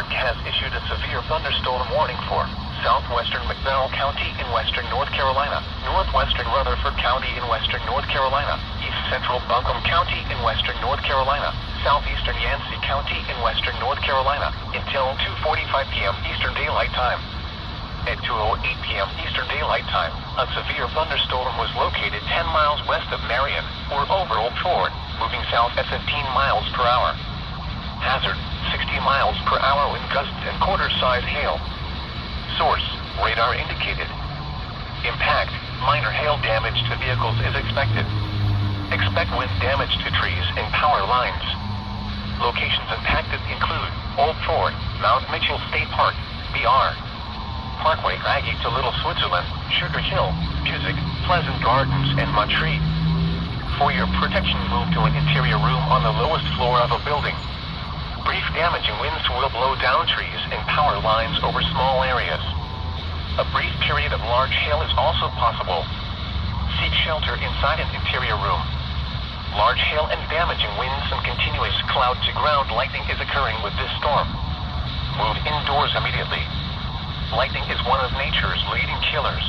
Rutherford has issued a severe thunderstorm warning for southwestern McDowell County in western North Carolina, northwestern Rutherford County in western North Carolina, east central Buncombe County in western North Carolina, southeastern Yancey County in western North Carolina, until 2:45 p.m. Eastern Daylight Time. At 2:08 p.m. Eastern Daylight Time, a severe thunderstorm was located 10 miles west of Marion, or over Old Ford, moving south at 15 miles per hour. Hazard, 60 miles per hour wind gusts and quarter-size hail. Source, radar indicated. Impact, minor hail damage to vehicles is expected. Expect wind damage to trees and power lines. Locations impacted include Old Ford, Mount Mitchell State Park, BR. Parkway Aggie to Little Switzerland, Sugar Hill, Busick, Pleasant Gardens, and Montreat. For your protection, move to an interior room on the lowest floor of a building. Brief damaging winds will blow down trees and power lines over small areas. A brief period of large hail is also possible. Seek shelter inside an interior room. Large hail and damaging winds and continuous cloud-to-ground lightning is occurring with this storm. Move indoors immediately. Lightning is one of nature's leading killers.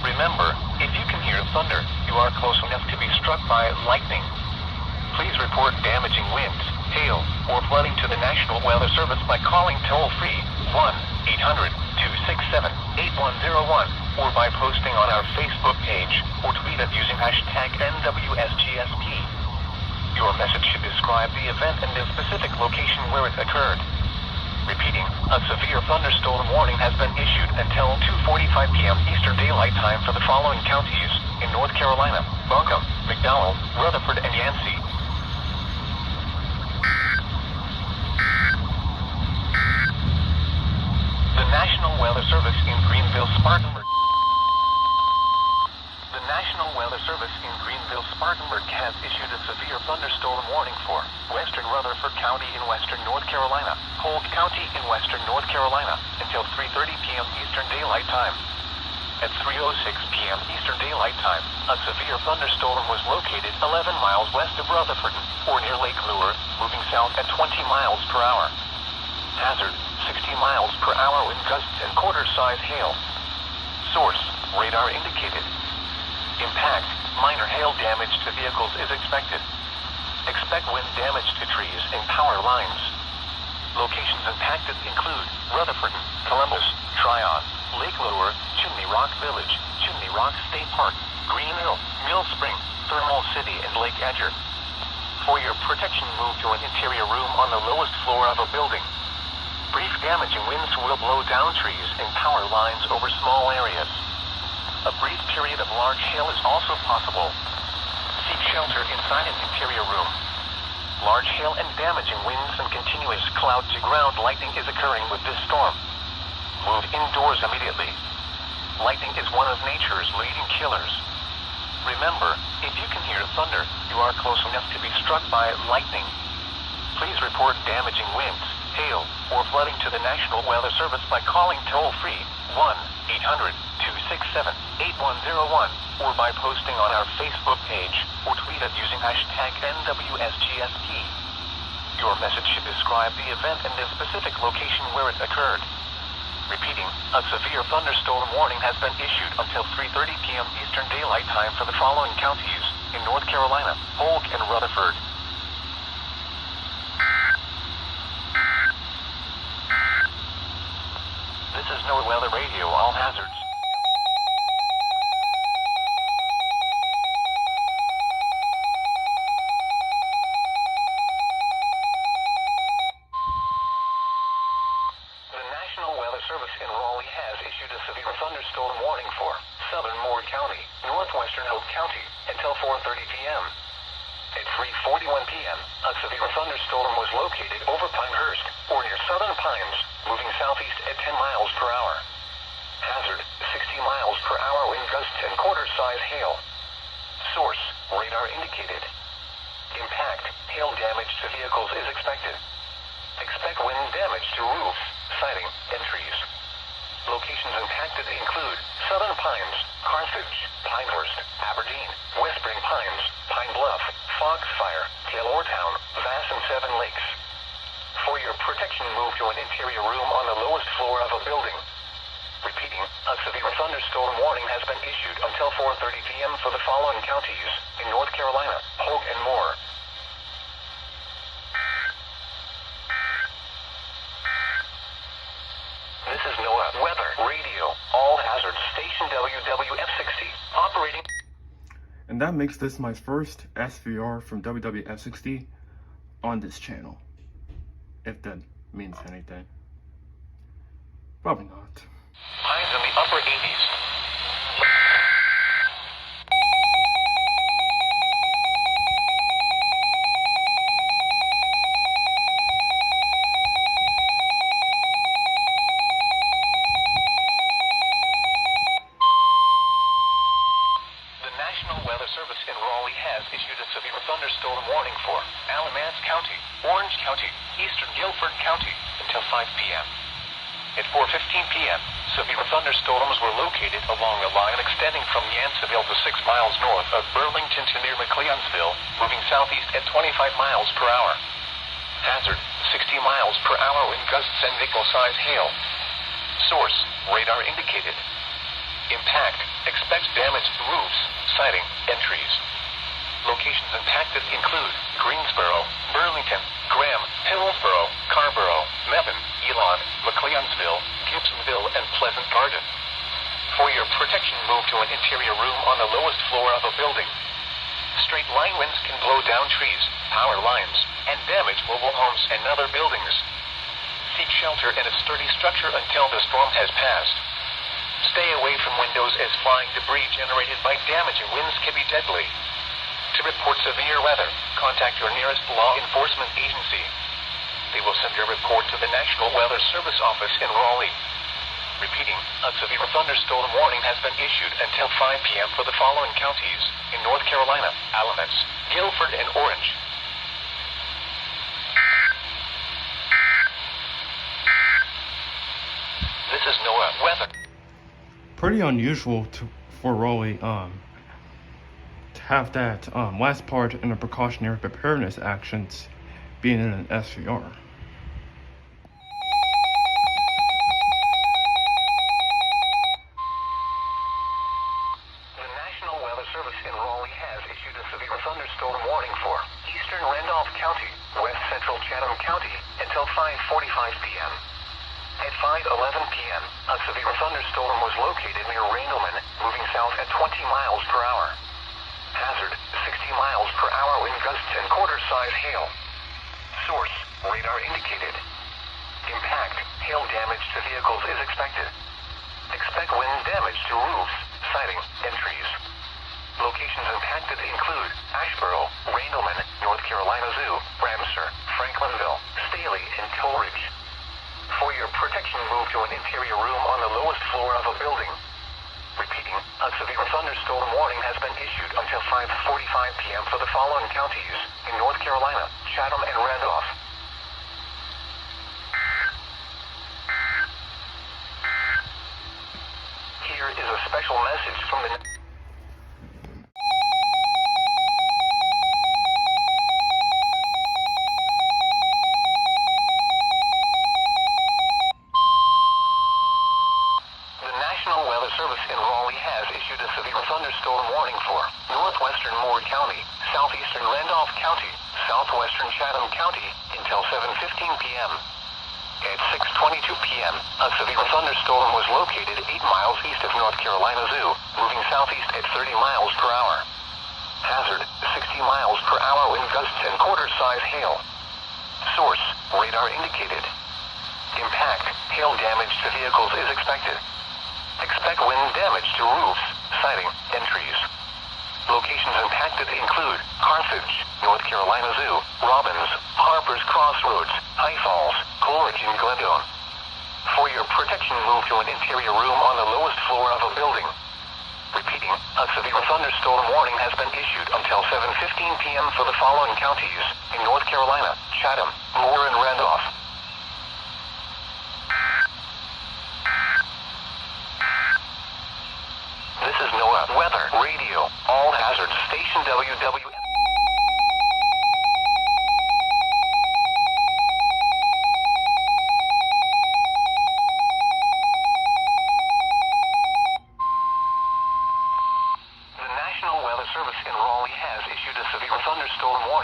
Remember, if you can hear thunder, you are close enough to be struck by lightning. Please report damaging winds, hail, or flooding to the National Weather Service by calling toll-free 1-800-267-8101 or by posting on our Facebook page or tweet it using hashtag NWSGSP. Your message should describe the event and the specific location where it occurred. Repeating, a severe thunderstorm warning has been issued until 2:45 p.m. Eastern Daylight Time for the following counties in North Carolina: Buncombe, McDowell, Rutherford, and Yancey. The National Weather Service in Greenville-Spartanburg. The National Weather Service in Greenville-Spartanburg has issued a severe thunderstorm warning for western Rutherford County in western North Carolina, Polk County in western North Carolina, until 3:30 p.m. Eastern Daylight Time. At 3:06 p.m. Eastern Daylight Time, a severe thunderstorm was located 11 miles west of Rutherford, or near Lake Lure, moving south at 20 miles per hour. Hazard, 60 miles per hour wind gusts and quarter-size hail. Source, radar indicated. Impact, minor hail damage to vehicles is expected. Expect wind damage to trees and power lines. Locations impacted include Rutherford, Columbus, Tryon, Lake Lure, Chimney Rock Village, Chimney Rock State Park, Green Hill, Mill Spring, Thermal City, and Lake Edger. For your protection, move to an interior room on the lowest floor of a building. Brief damaging winds will blow down trees and power lines over small areas. A brief period of large hail is also possible. Seek shelter inside an interior room. Large hail and damaging winds and continuous cloud-to-ground lightning is occurring with this storm. Move indoors immediately. Lightning is one of nature's leading killers. Remember, if you can hear thunder, you are close enough to be struck by lightning. Please report damaging winds, hail, or flooding to the National Weather Service by calling toll-free 1-800-267-8101 or by posting on our Facebook page or tweet it using hashtag NWSGSP. Your message should describe the event and the specific location where it occurred. Repeating, a severe thunderstorm warning has been issued until 3:30 p.m. Eastern Daylight Time for the following counties in North Carolina: Polk and Rutherford. This is No Weather Radio, all hazards. The National Weather Service in Raleigh has issued a severe thunderstorm warning for southern Moore County, northwestern Hoke County, until 4:30 p.m. At 3:41 p.m., a severe thunderstorm was located over Pinehurst, or near Southern Pines, moving southeast at 10 miles per hour. Hazard, 60 miles per hour wind gusts and quarter-size hail. Source, radar indicated. Impact, hail damage to vehicles is expected. Expect wind damage to roofs, siding, and trees. Locations impacted include Southern Pines, Carthage, Pinehurst, Aberdeen, West Spring Pines, Pine Bluff, Foxfire, Taylortown, Vass, and Seven Lakes. For your protection, move to an interior room on the lowest floor of a building. Repeating, a severe thunderstorm warning has been issued until 4:30 p.m. for the following counties in North Carolina: Hoke and Moore. This is NOAA Weather Radio. All hazards, station WWF60, operating. And that makes this my first SVR from WWF60 on this channel. If that means anything. Probably not. Highs in the upper 80s. The National Weather Service in Raleigh has issued a severe thunderstorm warning for Alamance County, Orange County, Eastern Guilford County until 5 p.m. At 4:15 p.m., severe thunderstorms were located along a line extending from Yanceyville to 6 miles north of Burlington to near McLeansville, moving southeast at 25 miles per hour. Hazard, 60 miles per hour wind gusts and vehicle-size hail. Source, radar indicated. Impact, expect damage to roofs, siding, and trees. Locations impacted include Greensboro, Burlington, Graham, Hillsboro, Carrboro, Mebane, Elon, McLeansville, Gibsonville, and Pleasant Garden. For your protection, move to an interior room on the lowest floor of a building. Straight line winds can blow down trees, power lines, and damage mobile homes and other buildings. Seek shelter in a sturdy structure until the storm has passed. Stay away from windows as flying debris generated by damaging winds can be deadly. To report severe weather, contact your nearest law enforcement agency. They will send your report to the National Weather Service office in Raleigh. Repeating, a severe thunderstorm warning has been issued until 5 p.m. for the following counties in North Carolina: Alamance, Guilford, and Orange. This is NOAA Weather. Pretty unusual for Raleigh to have that last part in the precautionary preparedness actions being in an SVR. The National Weather Service in Raleigh has issued a severe thunderstorm warning for Eastern Randolph County, West Central Chatham County until 5:45 p.m. At 5:11 p.m., a severe thunderstorm was located near Randleman, moving south at 20 miles per hour. Hazard, 60 miles per hour wind gusts and quarter-size hail. Source, radar indicated. Impact, hail damage to vehicles is expected. Expect wind damage to roofs, siding, and trees. Locations impacted include Asheboro, Randleman, North Carolina Zoo, Ramseur, Franklinville, Staley, and Coleridge. For your protection, move to an interior room on the lowest floor of a building. Repeating, a severe thunderstorm warning has been issued until 5:45 p.m. for the following counties in North Carolina: Chatham and Randolph. Here is a special message from the National Weather Service in Raleigh has issued a severe thunderstorm warning for northwestern Moore County, southeastern Randolph County, southwestern Chatham County until 7:15 p.m. At 6:22 p.m., a severe thunderstorm was located 8 miles east of North Carolina Zoo, moving southeast at 30 miles per hour. Hazard, 60 miles per hour wind gusts and quarter-size hail. Source, radar indicated. Impact, hail damage to vehicles is expected. Expect wind damage to roofs, siding, and trees. Locations impacted include Carthage, North Carolina Zoo, Robbins, Harper's Crossroads, High Falls, Coleridge, and Glendon. For your protection, move to an interior room on the lowest floor of a building. Repeating, a severe thunderstorm warning has been issued until 7:15 p.m. for the following counties in North Carolina: Chatham, Moore, and Randolph. This is NOAA Weather Radio, all hazards, station WWF.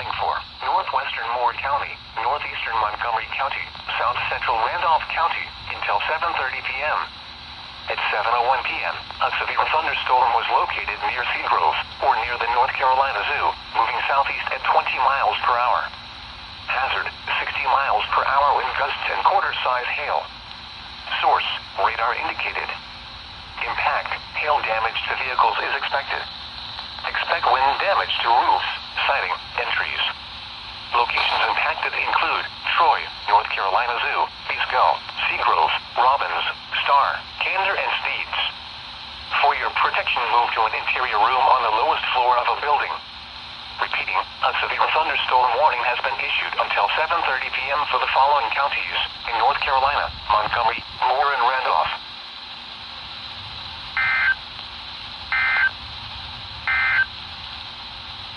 warning for northwestern Moore County, northeastern Montgomery County, south central Randolph County until 7:30 p.m. At 7:01 p.m., a severe thunderstorm was located near Seagrove, or near the North Carolina Zoo, moving southeast at 20 miles per hour. Hazard, 60 miles per hour wind gusts and quarter-size hail. Source, radar indicated. Impact, hail damage to vehicles is expected. Expect wind damage to roofs, siding, and trees. Locations impacted include Troy, North Carolina Zoo, Biscayne, Seagrove, Robbins, Star, Gander, and Steeds. For your protection, move to an interior room on the lowest floor of a building. Repeating, a severe thunderstorm warning has been issued until 7:30 p.m. for the following counties in North Carolina: Montgomery, Moore, and Randolph.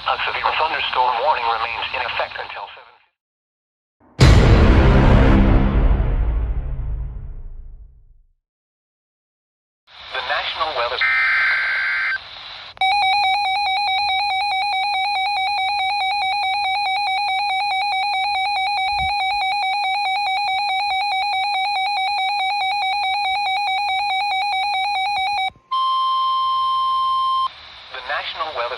A severe thunderstorm warning remains in effect until 7. The National Weather.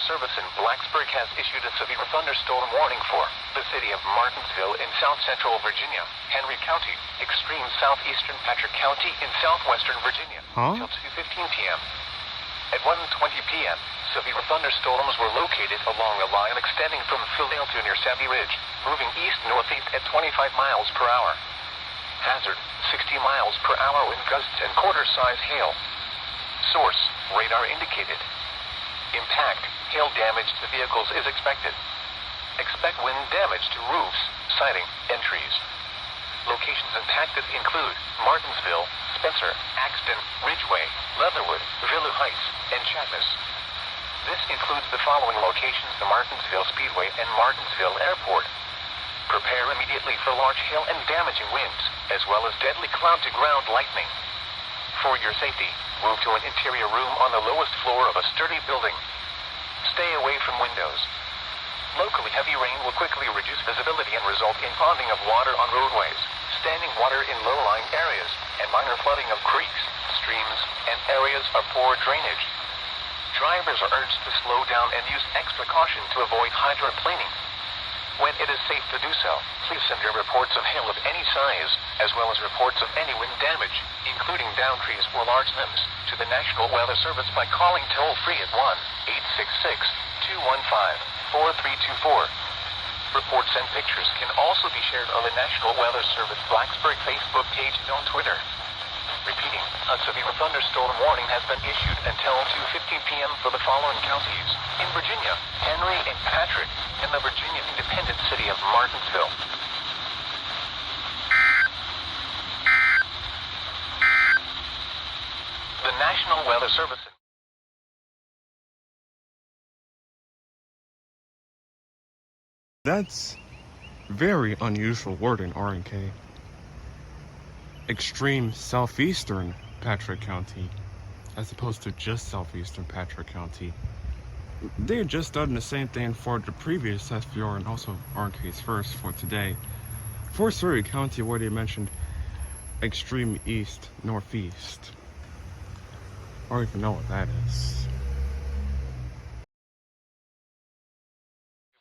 Service in Blacksburg has issued a severe thunderstorm warning for the city of Martinsville in south central Virginia, Henry County, extreme southeastern Patrick County in southwestern Virginia until 2:15 p.m. At 1:20 p.m., severe thunderstorms were located along a line extending from Philadelphia to near Savvy Ridge, moving east-northeast at 25 miles per hour. Hazard, 60 miles per hour wind gusts and quarter-size hail. Source, radar indicated. Impact, hail damage to vehicles is expected. Expect wind damage to roofs, siding, and trees. Locations impacted include Martinsville, Spencer, Axton, Ridgeway, Leatherwood, Villa Heights, and Chatham. This includes the following locations: the Martinsville Speedway and Martinsville Airport. Prepare immediately for large hail and damaging winds, as well as deadly cloud-to-ground lightning. For your safety, move to an interior room on the lowest floor of a sturdy building. Stay away from windows. Locally, heavy rain will quickly reduce visibility and result in ponding of water on roadways, standing water in low-lying areas, and minor flooding of creeks, streams, and areas of poor drainage. Drivers are urged to slow down and use extra caution to avoid hydroplaning. When it is safe to do so, please send your reports of hail of any size, as well as reports of any wind damage, including downed trees or large limbs, to the National Weather Service by calling toll-free at 1-866-215-4324. Reports and pictures can also be shared on the National Weather Service Blacksburg Facebook page and on Twitter. Repeating, a severe thunderstorm warning has been issued until 2:15 p.m. for the following counties in Virginia: Henry and Patrick, and the Virginia independent city of Martinsville. The National Weather Service. That's very unusual word in RNK. Extreme southeastern Patrick County, as opposed to just southeastern Patrick County. They had just done the same thing for the previous SVR and also RNK's first for today. For Surry County, where they mentioned extreme east northeast. I don't even know what that is.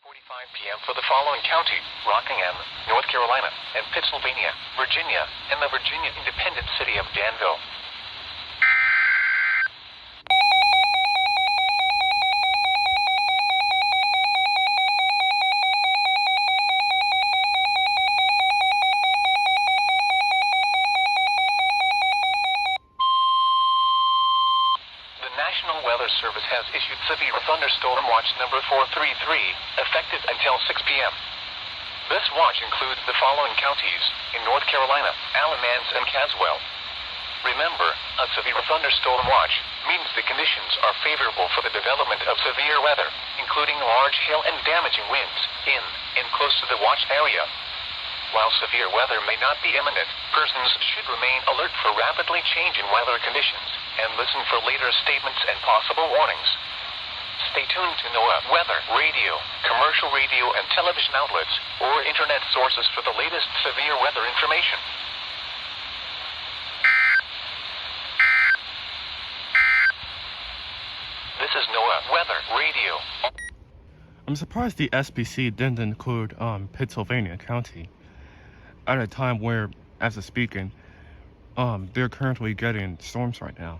2:45 p.m. for the following counties: Rockingham, North Carolina, and Pittsylvania, Virginia, and the Virginia independent city of Danville. Service has issued severe thunderstorm watch number 433, effective until 6 p.m. This watch includes the following counties in North Carolina: Alamance and Caswell. Remember, a severe thunderstorm watch means the conditions are favorable for the development of severe weather, including large hail and damaging winds in and close to the watch area. While severe weather may not be imminent, persons should remain alert for rapidly changing weather conditions and listen for later statements and possible warnings. Stay tuned to NOAA weather, radio, commercial radio and television outlets, or internet sources for the latest severe weather information. This is NOAA weather, radio. I'm surprised the SPC didn't include Pittsylvania County at a time where, as of speaking, they're currently getting storms right now.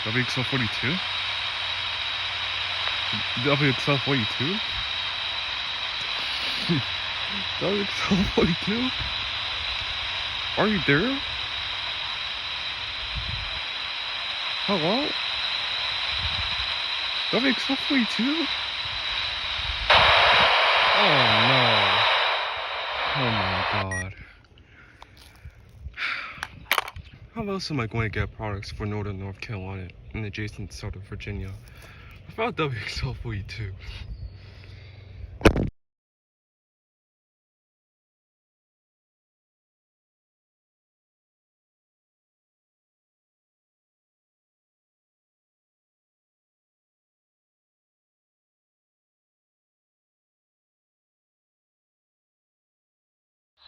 WXL 42? WXL 42? WXL 42? Are you there? Hello? WXL 42? Oh no. Oh my god. How else am I going to get products for Northern North Carolina and adjacent Southern Virginia without WXL 42?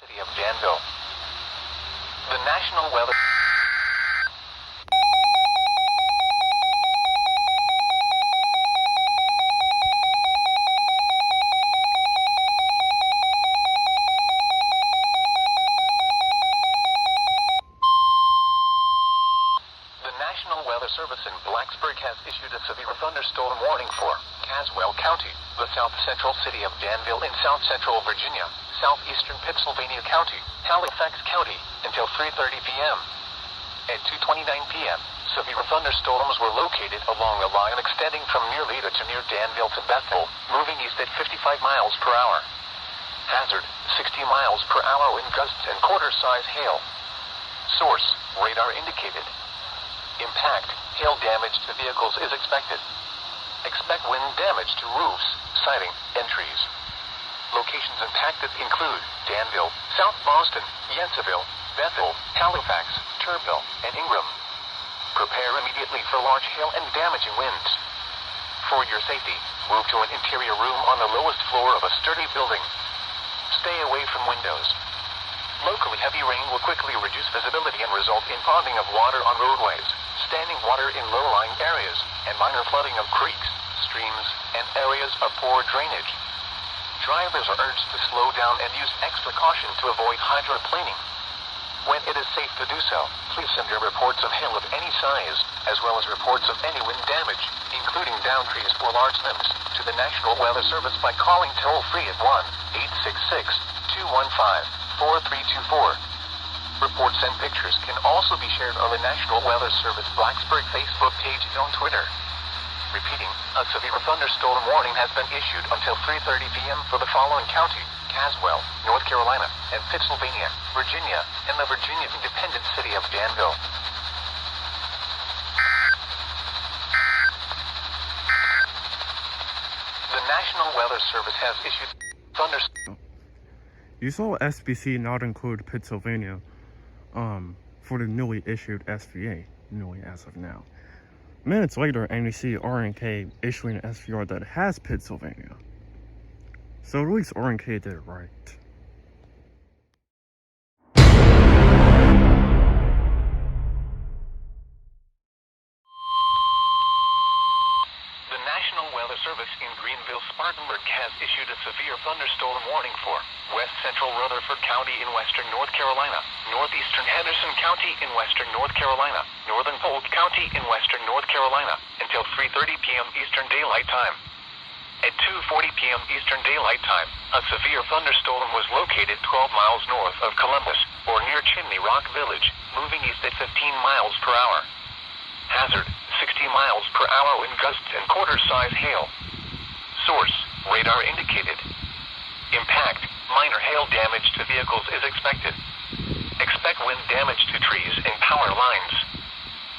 City of Danville. The National Weather... Service in Blacksburg has issued a severe thunderstorm warning for Caswell County, the south central city of Danville in south central Virginia, southeastern Pittsylvania County, Halifax County, until 3:30 p.m. At 2:29 p.m., severe thunderstorms were located along a line extending from near Leda to near Danville to Bethel, moving east at 55 miles per hour. Hazard, 60 miles per hour in gusts and quarter-size hail. Source, radar indicated. Impact, hail damage to vehicles is expected. Expect wind damage to roofs, siding, and trees. Locations impacted include Danville, South Boston, Yanceyville, Bethel, Halifax, Turville, and Ingram. Prepare immediately for large hail and damaging winds. For your safety, move to an interior room on the lowest floor of a sturdy building. Stay away from windows. Locally, heavy rain will quickly reduce visibility and result in ponding of water on roadways, standing water in low-lying areas, and minor flooding of creeks, streams, and areas of poor drainage. Drivers are urged to slow down and use extra caution to avoid hydroplaning. When it is safe to do so, please send your reports of hail of any size, as well as reports of any wind damage, including downed trees or large limbs, to the National Weather Service by calling toll-free at 1-866-215-4324. Reports and pictures can also be shared on the National Weather Service Blacksburg Facebook page and on Twitter. Repeating, a severe thunderstorm warning has been issued until 3:30 p.m. for the following county: Caswell, North Carolina, and Pittsylvania, Virginia, and the Virginia independent city of Danville. The National Weather Service has issued thunderstorm. You saw SPC not include Pittsylvania for the newly issued SVA, newly as of now. Minutes later, and you see RNK issuing an SVR that has Pittsylvania. So at least RNK did it right. The National Weather Service in Greenville, Spartanburg has issued a severe thunderstorm warning for west central Rutherford County in western North Carolina, northeastern Henderson County in western North Carolina, northern Polk County in western North Carolina, until 3:30 p.m. Eastern Daylight Time. At 2:40 p.m. Eastern Daylight Time, a severe thunderstorm was located 12 miles north of Columbus, or near Chimney Rock Village, moving east at 15 miles per hour. Hazard, 60 miles per hour in gusts and quarter-size hail. Source, radar indicated. Impact, minor hail damage to vehicles is expected. Expect wind damage to trees and power lines.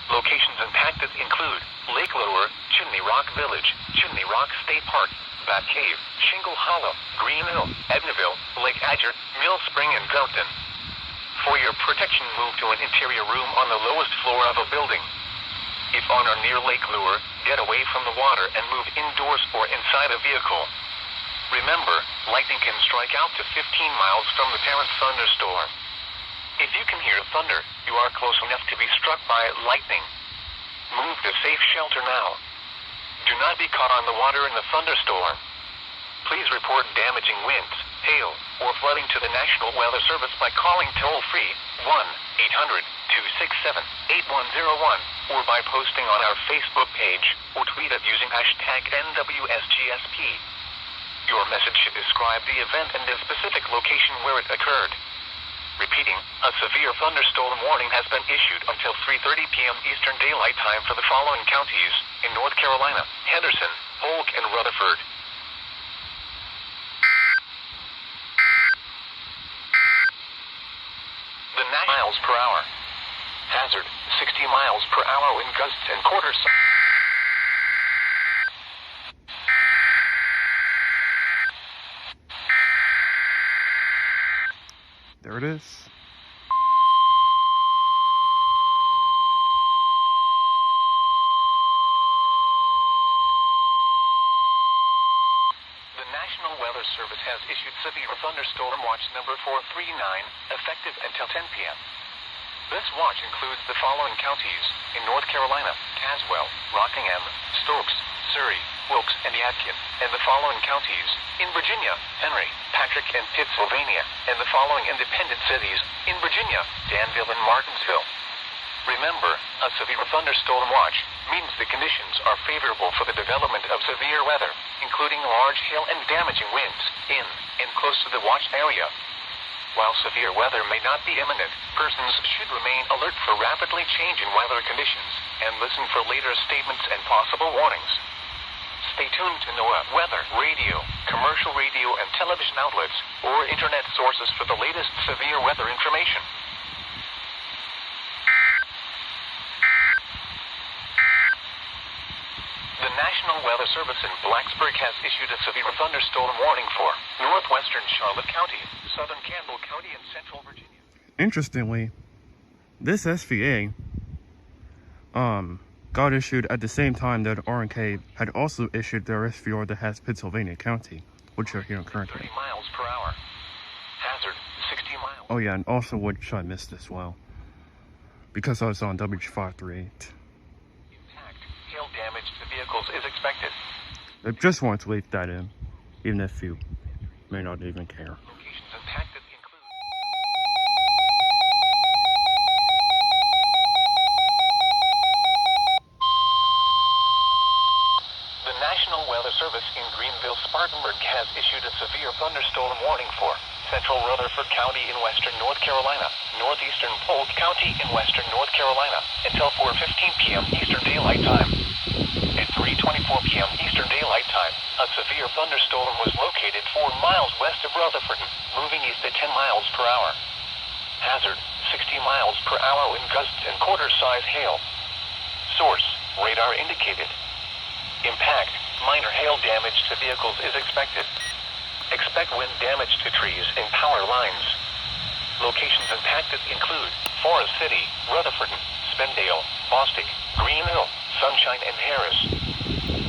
Locations impacted include Lake Lower, Chimney Rock Village, Chimney Rock State Park, Bat Cave, Shingle Hollow, Green Hill, Ednaville, Lake Adger, Mill Spring, and Goulton. For your protection, move to an interior room on the lowest floor of a building. If on or near lake lure, get away from the water and move indoors or inside a vehicle. Remember, lightning can strike out to 15 miles from the parent thunderstorm. If you can hear thunder, you are close enough to be struck by lightning. Move to safe shelter now. Do not be caught on the water in the thunderstorm. Please report damaging winds, hail, or flooding to the National Weather Service by calling toll-free 1-800-267-8101 or by posting on our Facebook page or tweet it using hashtag NWSGSP. Your message should describe the event and the specific location where it occurred. Repeating, a severe thunderstorm warning has been issued until 3:30 p.m. Eastern Daylight Time for the following counties in North Carolina: Henderson, Polk, and Rutherford. The miles per hour. Hazard, 60 miles per hour in gusts and quarters. There it is. The National Weather Service has issued severe thunderstorm watch number 439, effective until 10 p.m. This watch includes the following counties in North Carolina: Caswell, Rockingham, Stokes, Surry, Wilkes, and Yadkin, and the following counties in Virginia: Henry, Patrick, and Pittsylvania, and the following independent cities in Virginia: Danville and Martinsville. Remember, a severe thunderstorm watch means the conditions are favorable for the development of severe weather, including large hail and damaging winds in and close to the watched area. While severe weather may not be imminent, persons should remain alert for rapidly changing weather conditions and listen for later statements and possible warnings. Stay tuned to NOAA weather, radio, commercial radio and television outlets, or internet sources for the latest severe weather information. The National Weather Service in Blacksburg has issued a severe thunderstorm warning for northwestern Charlotte County, southern Campbell County, and central Virginia. Interestingly, this SVA got issued at the same time that RNK had also issued their SVR that has Pittsylvania County, which are here currently. 30 miles per hour. Hazard, 60 miles. Oh yeah, and also which I missed as well, because I was on WH538. Hail damage to vehicles is expected. I just wanted to leave that in, even if you may not even care. Locations impacted include the National Weather Service in Greenville-Spartanburg has issued a severe thunderstorm warning for central Rutherford County in western North Carolina, northeastern Polk County in western North Carolina, until 4:15 p.m. Eastern Daylight Time. At 3:24 p.m. Eastern Daylight Time, a severe thunderstorm was located 4 miles west of Rutherford, moving east at 10 miles per hour. Hazard, 60 miles per hour in gusts and quarter-size hail. Source, radar indicated. Impact, minor hail damage to vehicles is expected. Expect wind damage to trees and power lines. Locations impacted include Forest City, Rutherford, Spendale, Bostic, Green Hill, Sunshine, and Harris.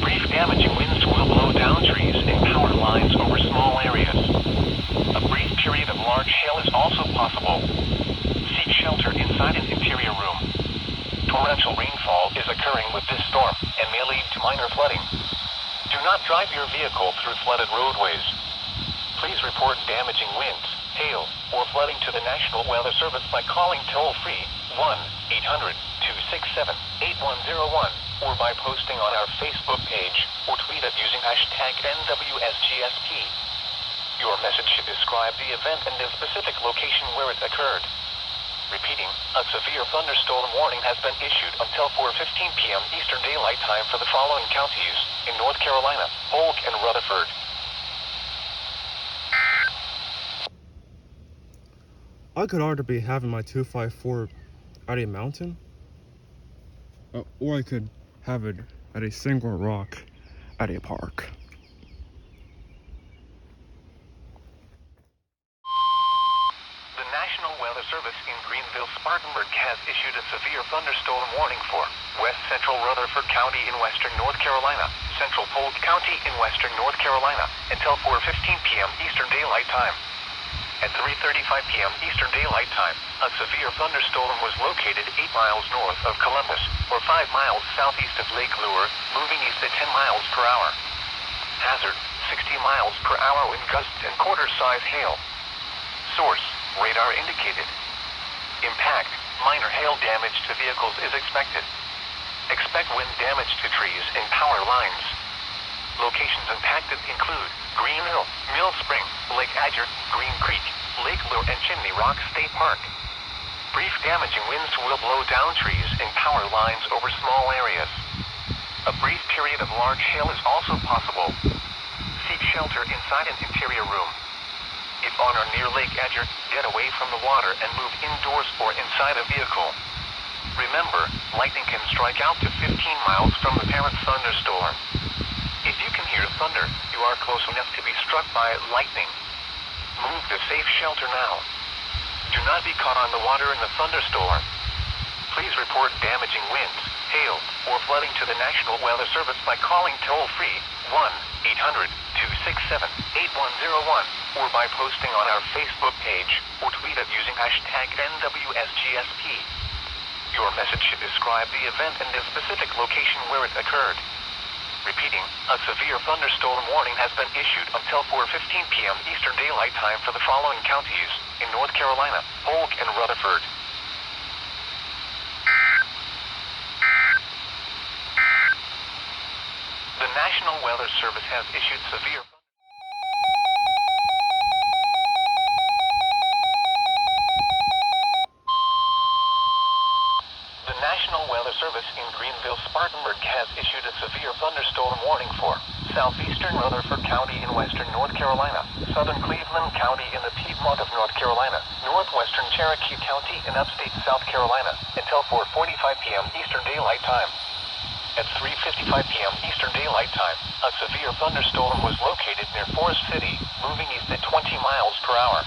Brief damaging winds will blow down trees and power lines over small areas. A brief period of large hail is also possible. Seek shelter inside an interior room. Torrential rainfall is occurring with this storm and may lead to minor flooding. Do not drive your vehicle through flooded roadways. Please report damaging winds, hail, or flooding to the National Weather Service by calling toll-free 1-800-267-8101 or by posting on our Facebook page or tweet it using hashtag NWSGSP. Your message should describe the event and the specific location where it occurred. Repeating, a severe thunderstorm warning has been issued until 4:15 p.m. Eastern Daylight Time for the following counties in North Carolina: Polk and Rutherford. I could either be having my 254 at a mountain, or I could have it at a single rock at a park. The National Weather Service in Greenville-Spartanburg has issued a severe thunderstorm warning for West Central Rutherford County in western North Carolina, Central Polk County in western North Carolina, until 4:15 p.m. Eastern Daylight Time. At 3:35 p.m. Eastern Daylight Time, a severe thunderstorm was located 8 miles north of Columbus, or 5 miles southeast of Lake Lure, moving east at 10 miles per hour. Hazard, 60 miles per hour wind gusts and quarter-size hail. Source, radar indicated. Impact, minor hail damage to vehicles is expected. Expect wind damage to trees and power lines. Locations impacted include Greenville, Mill Spring, Lake Adger, Green Creek, Lake Lure, and Chimney Rock State Park. Brief damaging winds will blow down trees and power lines over small areas. A brief period of large hail is also possible. Seek shelter inside an interior room. If on or near Lake Adger, get away from the water and move indoors or inside a vehicle. Remember, lightning can strike out to 15 miles from the parent thunderstorm. If you can hear thunder, you are close enough to be struck by lightning. Move to safe shelter now. Do not be caught on the water in the thunderstorm. Please report damaging winds, hail, or flooding to the National Weather Service by calling toll-free 1-800-267-8101 or by posting on our Facebook page or tweet it using hashtag NWSGSP. Your message should describe the event and the specific location where it occurred. Repeating, a severe thunderstorm warning has been issued until 4:15 p.m. Eastern Daylight Time for the following counties in North Carolina, Polk and Rutherford. The National Weather Service has issued severe The National Weather Service in Greenville-Spartanburg has issued a severe thunderstorm warning for southeastern Rutherford County in western North Carolina, southern Cleveland County in the Piedmont of North Carolina, northwestern Cherokee County in upstate South Carolina, until 4:45 p.m. Eastern Daylight Time. At 3:55 p.m. Eastern Daylight Time, a severe thunderstorm was located near Forest City, moving east at 20 miles per hour.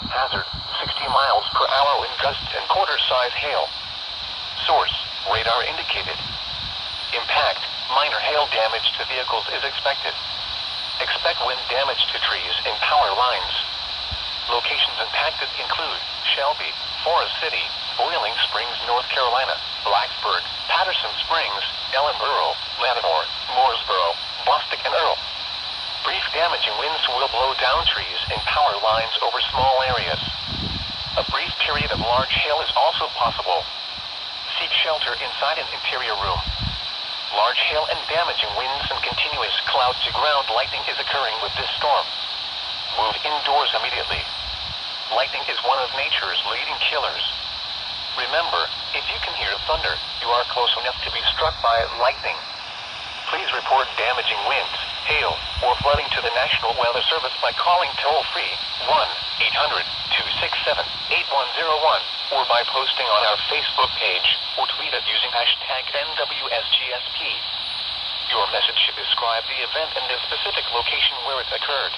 Hazard, 60 miles per hour wind gusts and quarter-size hail. Source, radar indicated. Impact, minor hail damage to vehicles is expected. Expect wind damage to trees and power lines. Locations impacted include Shelby, Forest City, Boiling Springs, North Carolina, Blacksburg, Patterson Springs, Ellenboro, Lattimore, Mooresboro, Bostic, and Earl. Brief damaging winds will blow down trees and power lines over small areas. A brief period of large hail is also possible. Seek shelter inside an interior room. Large hail and damaging winds and continuous cloud-to-ground lightning is occurring with this storm. Move indoors immediately. Lightning is one of nature's leading killers. Remember, if you can hear thunder, you are close enough to be struck by lightning. Please report damaging winds, hail, or flooding to the National Weather Service by calling toll-free 1-800-267-8101 or by posting on our Facebook page or tweet it using hashtag NWSGSP. Your message should describe the event and the specific location where it occurred.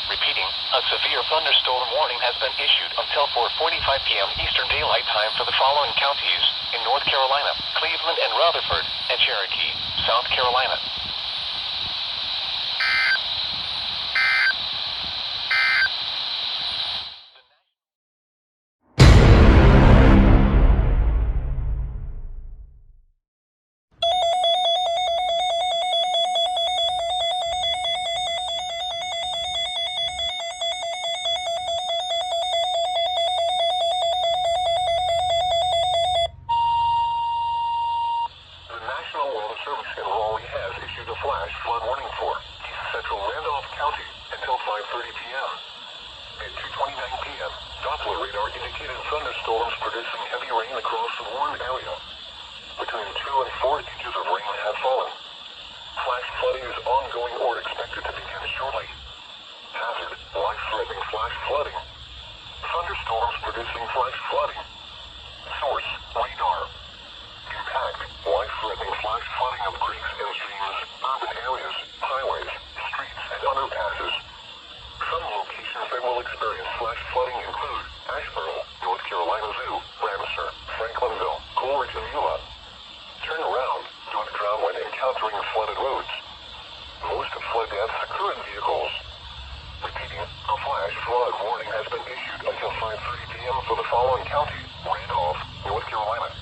Repeating, a severe thunderstorm warning has been issued until 4:45 p.m. Eastern Daylight Time for the following counties in North Carolina, Cleveland and Rutherford, and Cherokee, South Carolina. Flash flood warning for East Central Randolph County until 5:30 p.m. At 2:29 p.m., Doppler radar indicated thunderstorms producing heavy rain across the warned area. Between 2 and 4 inches of rain have fallen. Flash flooding is ongoing or expected to begin shortly. Hazard, life-threatening flash flooding. Thunderstorms producing flash flooding. Source, radar. Impact, life life-threatening flash flooding of creeks and streams, urban areas, highways, streets, and underpasses. Some locations that will experience flash flooding include Asheboro, North Carolina Zoo, Ramsar, Franklinville, Coleridge, and Eula. Turn around, don't drown when encountering flooded roads. Most flood deaths occur in vehicles. Repeating, a flash flood warning has been issued until 5:30 p.m. for the following counties: Randolph, North Carolina.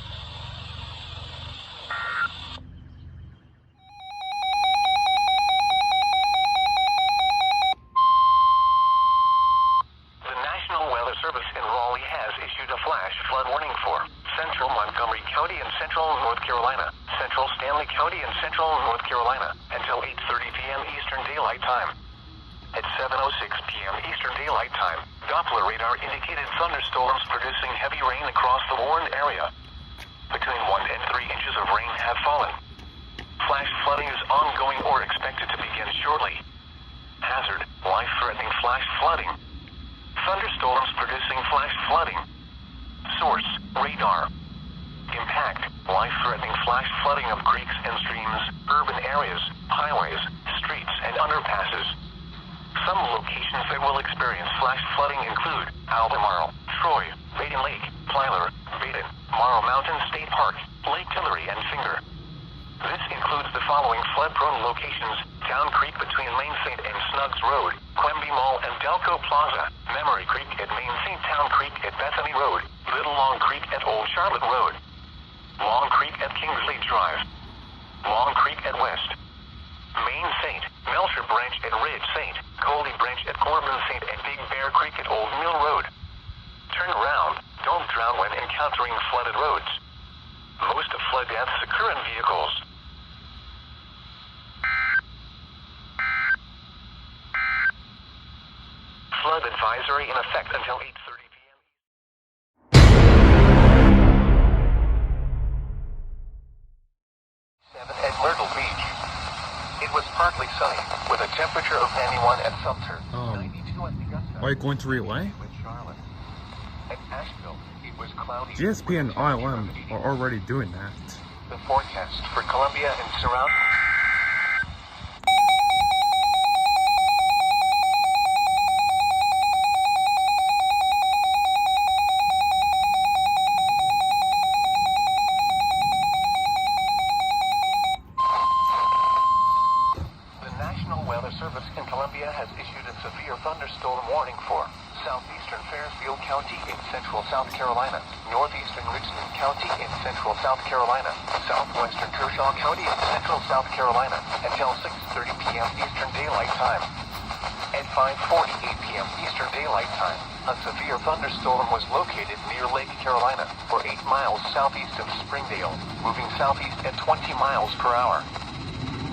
The National Weather Service in Raleigh has issued a flash flood warning for Central Montgomery County and Central North Carolina, Central Stanly County and Central North Carolina, until 8:30 p.m. Eastern Daylight Time. At 7:06 p.m. Eastern Daylight Time, Doppler radar indicated thunderstorms producing heavy rain across the warned area. Between 1 and 3 inches of rain have fallen. Flash flooding is ongoing or expected to begin shortly. Hazard, life-threatening flash flooding. Thunderstorms producing flash flooding. Source, radar. Impact, life-threatening flash flooding of creeks and streams, urban areas, highways, streets, and underpasses. Some locations that will experience flash flooding include Albemarle, Troy, Baden Lake, Plyler, Baden, Morrow Mountain State Park, Lake Tillery, and Finger. This includes the following flood-prone locations: Town Creek between Main St. and Snuggs Road, Quemby Mall and Delco Plaza, Memory Creek at Main St. Town Creek at Bethany Road, Little Long Creek at Old Charlotte Road, Long Creek at Kingsley Drive, Long Creek at West, Main St., Melcher Branch at Ridge St., Coley Branch at Corbin St., and Big Bear Creek at Old Mill Road. Turn around, don't drown when encountering flooded roads. Most flood deaths occur in vehicles. Flood advisory in effect until 8:30 p.m. At Myrtle Beach. It was partly sunny, with a temperature of 91 at Sumter, 92 at Augusta. Are you going to relay? With Charlotte. At Asheville, it was cloudy. GSP and ILM are already doing that. The forecast for Columbia and surrounding. Service in Columbia has issued a severe thunderstorm warning for southeastern Fairfield County in central South Carolina, northeastern Richland County in central South Carolina, southwestern Kershaw County in central South Carolina, until 6:30 p.m. Eastern Daylight Time. At 5:48 p.m. Eastern Daylight Time, a severe thunderstorm was located near Lake Carolina, or 8 miles southeast of Springdale, moving southeast at 20 miles per hour.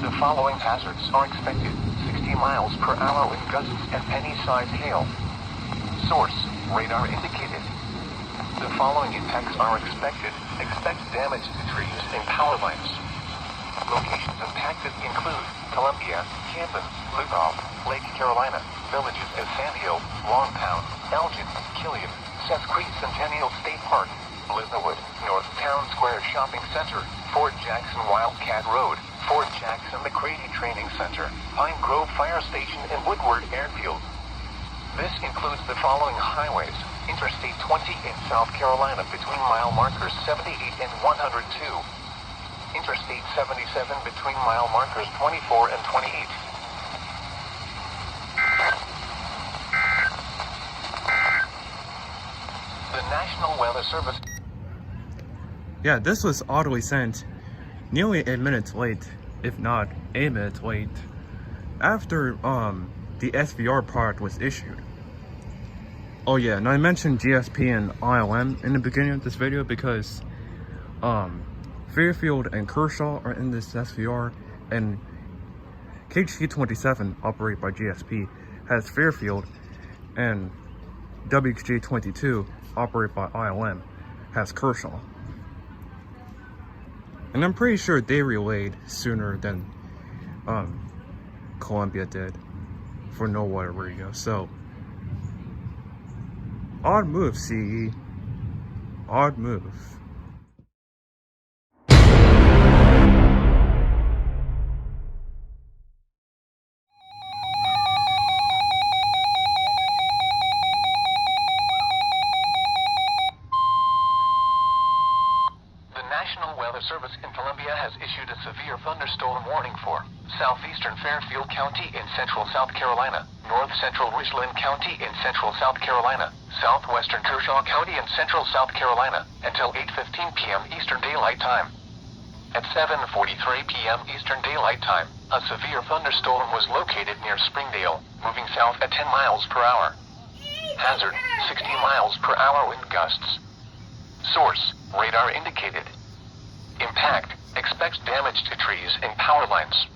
The following hazards are expected: 60 miles per hour with gusts and penny-sized hail. Source, radar indicated. The following impacts are expected. Expect damage to trees and power lines. Locations impacted include Columbia, Camden, Lugol, Lake Carolina, villages as Sandio, Longtown, Elgin, Killian, Seth Creek Centennial State Park, Lindenwood, North Town Square Shopping Center, Fort Jackson Wildcat Road, Fort Jackson McCready Training Center, Pine Grove Fire Station, and Woodward Airfield. This includes the following highways: Interstate 20 in South Carolina between mile markers 78 and 102. Interstate 77 between mile markers 24 and 28. The National Weather Service. Yeah, this was oddly sent nearly 8 minutes late, if not 8 minutes late, after the SVR product was issued. Oh yeah, and I mentioned GSP and ILM in the beginning of this video because Fairfield and Kershaw are in this SVR, and KG27, operated by GSP, has Fairfield, and WG22, operated by ILM, has Kershaw. And I'm pretty sure they relayed sooner than Columbia did for no water radio. So, odd move, CE. Odd move. Service in Columbia has issued a severe thunderstorm warning for southeastern Fairfield County in central South Carolina, north-central Richland County in central South Carolina, southwestern Kershaw County in central South Carolina, until 8:15 p.m. Eastern Daylight Time. At 7:43 p.m. Eastern Daylight Time, a severe thunderstorm was located near Springdale, moving south at 10 miles per hour. Hazard, 60 miles per hour wind gusts. Source, radar indicated. Impact, expects damage to trees and power lines.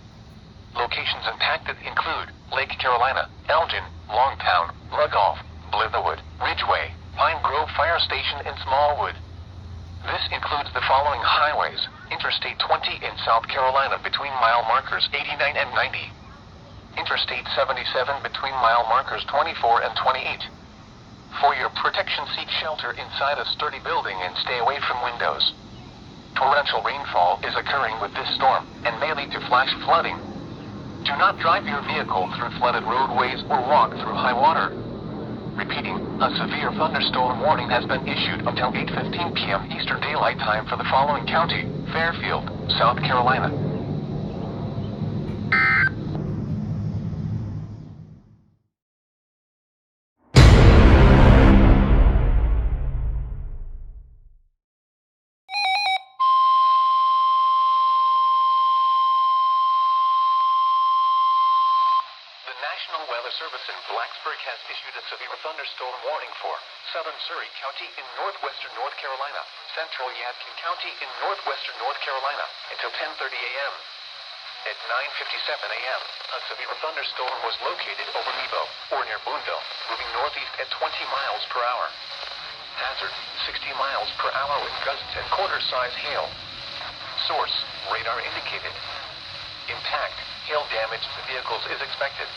Locations impacted include Lake Carolina, Elgin, Longtown, Lugoff, Blitherwood, Ridgeway, Pine Grove Fire Station and Smallwood. This includes the following highways: Interstate 20 in South Carolina between mile markers 89 and 90. Interstate 77 between mile markers 24 and 28. For your protection, seek shelter inside a sturdy building and stay away from windows. Torrential rainfall is occurring with this storm and may lead to flash flooding. Do not drive your vehicle through flooded roadways or walk through high water. Repeating, a severe thunderstorm warning has been issued until 8:15 p.m. Eastern Daylight Time for the following county: Fairfield, South Carolina. The National Weather Service in Blacksburg has issued a severe thunderstorm warning for southern Surry County in northwestern North Carolina, central Yadkin County in northwestern North Carolina, until 10:30 a.m. At 9:57 a.m., a severe thunderstorm was located over Nebo, or near Boonville, moving northeast at 20 miles per hour. Hazard, 60 miles per hour with gusts and quarter-size hail. Source, radar indicated. Impact, hail damage to vehicles is expected.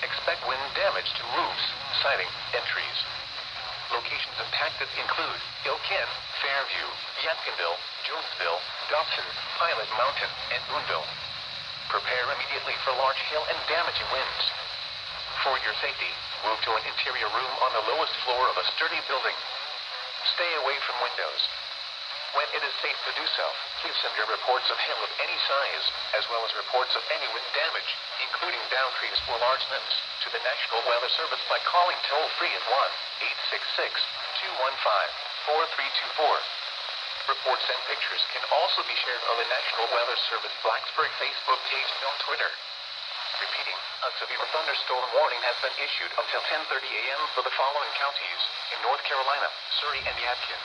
Expect wind damage to roofs, siding, and trees. Locations impacted include Ilkin, Fairview, Yadkinville, Jonesville, Dobson, Pilot Mountain, and Boonville. Prepare immediately for large hail and damaging winds. For your safety, move to an interior room on the lowest floor of a sturdy building. Stay away from windows. When it is safe to do so, please send your reports of hail of any size, as well as reports of any wind damage, including downed trees or large limbs, to the National Weather Service by calling toll-free at 1-866-215-4324. Reports and pictures can also be shared on the National Weather Service Blacksburg Facebook page and on Twitter. Repeating, a severe thunderstorm warning has been issued until 10:30 a.m. for the following counties in North Carolina: Surry and Yadkin.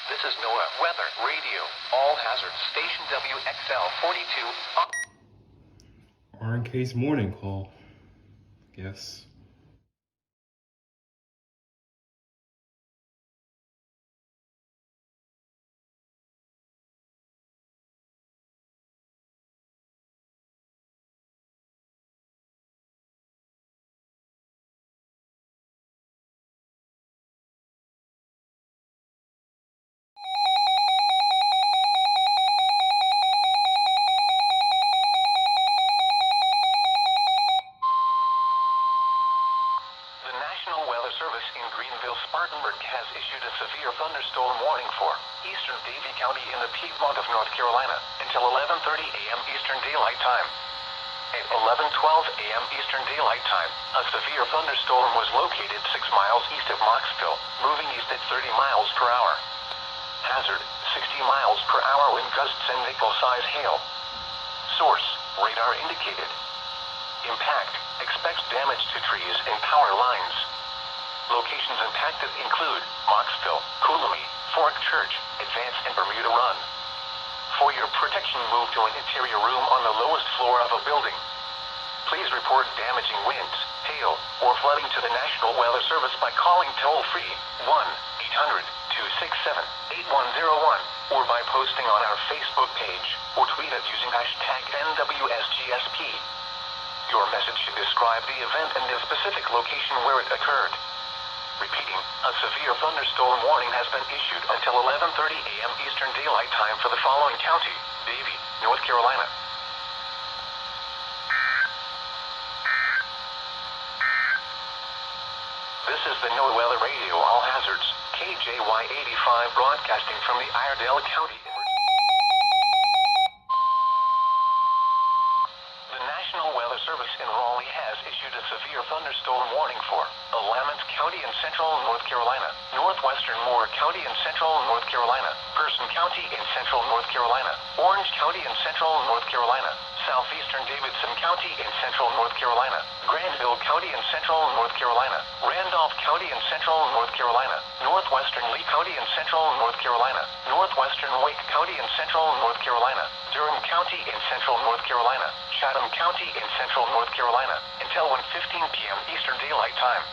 This is NOAA Weather Radio. All hazards. Station WXL 42. RNK's morning call. Yes. Has issued a severe thunderstorm warning for eastern Davie County in the Piedmont of North Carolina until 11:30 a.m. Eastern Daylight Time. At 11:12 a.m. Eastern Daylight Time, a severe thunderstorm was located 6 miles east of Moxville, moving east at 30 miles per hour. Hazard, 60 miles per hour wind gusts and nickel-size hail. Source, radar indicated. Impact, expects damage to trees and power lines. Locations impacted include Moxville, Coolamy, Fork Church, Advance, and Bermuda Run. For your protection, move to an interior room on the lowest floor of a building. Please report damaging winds, hail, or flooding to the National Weather Service by calling toll-free 1-800-267-8101 or by posting on our Facebook page or tweet it using hashtag NWSGSP. Your message should describe the event and the specific location where it occurred. Repeating, a severe thunderstorm warning has been issued until 11:30 a.m. Eastern Daylight Time for the following county: Davie, North Carolina. This is the NOAA Weather Radio All Hazards, KJY 85 broadcasting from the Iredell County. The National Weather Service in Raleigh has issued a severe thunderstorm warning for Alamance County in central North Carolina, northwestern Moore County in central North Carolina, Person County in central North Carolina, Orange County in central North Carolina, southeastern Davidson County in central North Carolina, Granville County in central North Carolina, Randolph County in central North Carolina, northwestern Lee County in central North Carolina, northwestern Wake County in central North Carolina, Durham County in central North Carolina, Chatham County in central North Carolina, until 1:15 p.m. Eastern Daylight Time.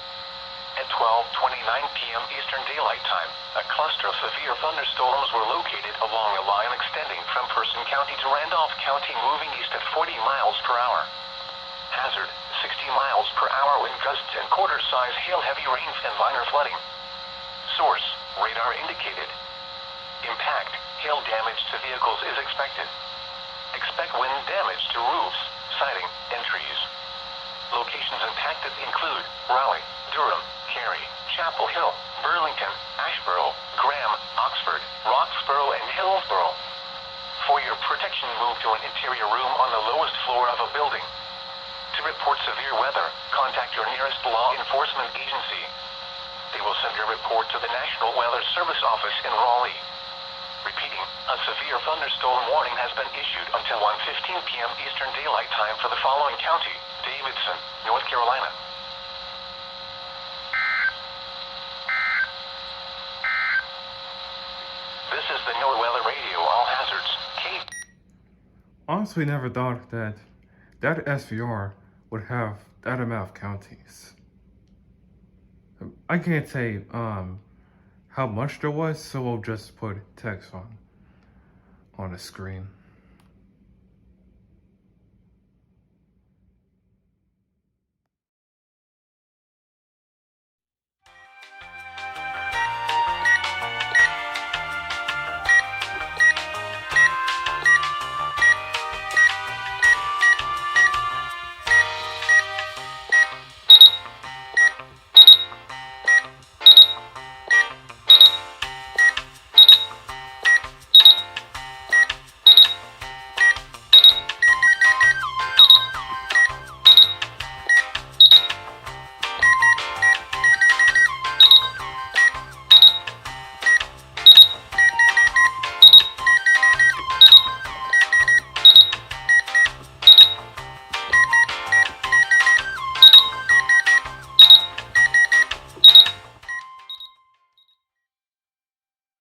At 12:29 p.m. Eastern Daylight Time, a cluster of severe thunderstorms were located along a line extending from Person County to Randolph County, moving east at 40 miles per hour. Hazard, 60 miles per hour wind gusts and quarter-size hail, heavy rains and minor flooding. Source, radar indicated. Impact, hail damage to vehicles is expected. Expect wind damage to roofs, siding, and trees. Locations impacted include Raleigh, Durham, Cary, Chapel Hill, Burlington, Asheboro, Graham, Oxford, Roxborough, and Hillsborough. For your protection, move to an interior room on the lowest floor of a building. To report severe weather, contact your nearest law enforcement agency. They will send your report to the National Weather Service office in Raleigh. Repeating, a severe thunderstorm warning has been issued until 1:15 p.m. Eastern Daylight Time for the following county: Davidson, North Carolina. This is the NOAA Weather Radio All Hazards, Honestly, never thought that SVR would have that amount of counties. I can't say how much there was, so we'll just put text on the screen.